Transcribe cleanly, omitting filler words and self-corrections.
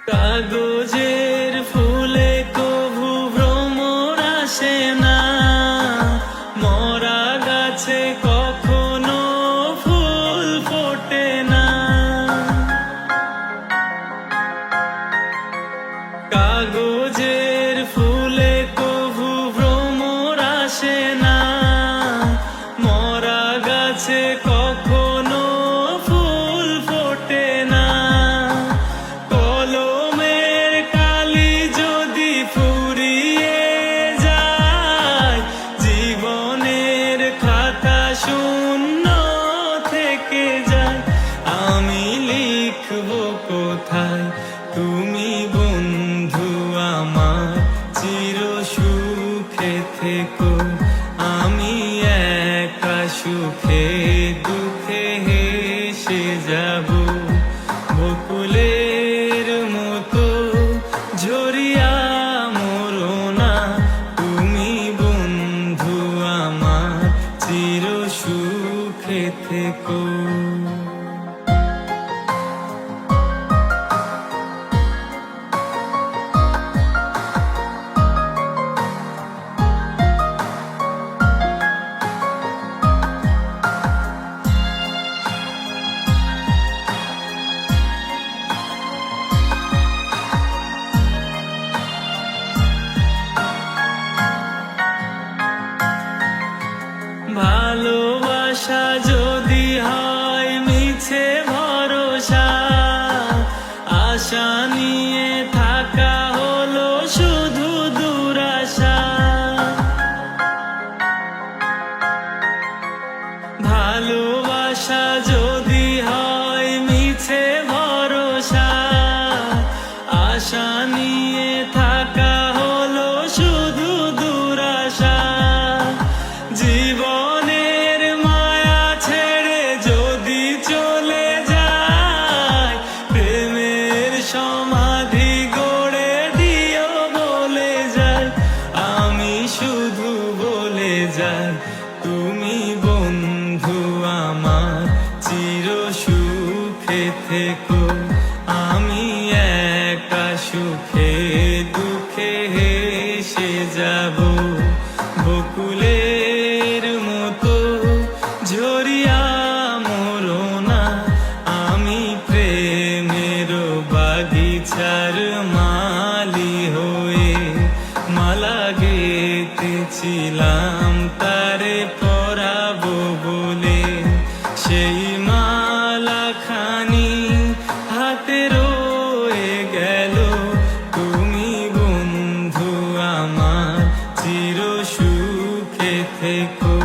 কাগজের ফুলে কভু ভ্রমর আসে না, মরা গাছে কখনো ফুল ফোটে না। কাগজের ফুলে কভু ভ্রমর আসে না, মরা গাছে কখনো ফুল ফোটে না। কলমের কালি যদি ফুরিয়ে যায়, জীবনের খাতা শূন্য থেকে যায়। আমি লিখব কোথায়, তুমি বন্ধু আমার চির সুখে থেকো। আমি একা সুখে দুঃখে হেসে যাব, বকুলের মতো ঝরিয়া মরো না। তুমি বন্ধু আমার চির সুখে থেকো। ভালোবাসা যদি হয় মিছে ভরসা, আশা নিয়ে থাকা হলো শুধু দুরাশা। ভালোবাসা যদি হয় মিছে ভরসা, আশা নিয়ে থাকা হলো শুধু দুরাশা। জীবনের মায়া ছেড়ে যদি চলে যায়, প্রেমের সমাধি গড়ে দিও বলে যায়। আমি শুধু বলে যাই, তুমি বন্ধু আমার চির সুখে থেকো। আমি একা সুখে দুঃখে হেসে যাব, বকুলের মতো ঝরিয়া মরো না। আমি প্রেমের বাগিচার মালি হয়ে মালা গেঁথেছিলাম তারে পরাবো বলে। সেই মালা খানি হাতে রয়ে গেল, তুমি বন্ধু আমার চির সুখে থেকো।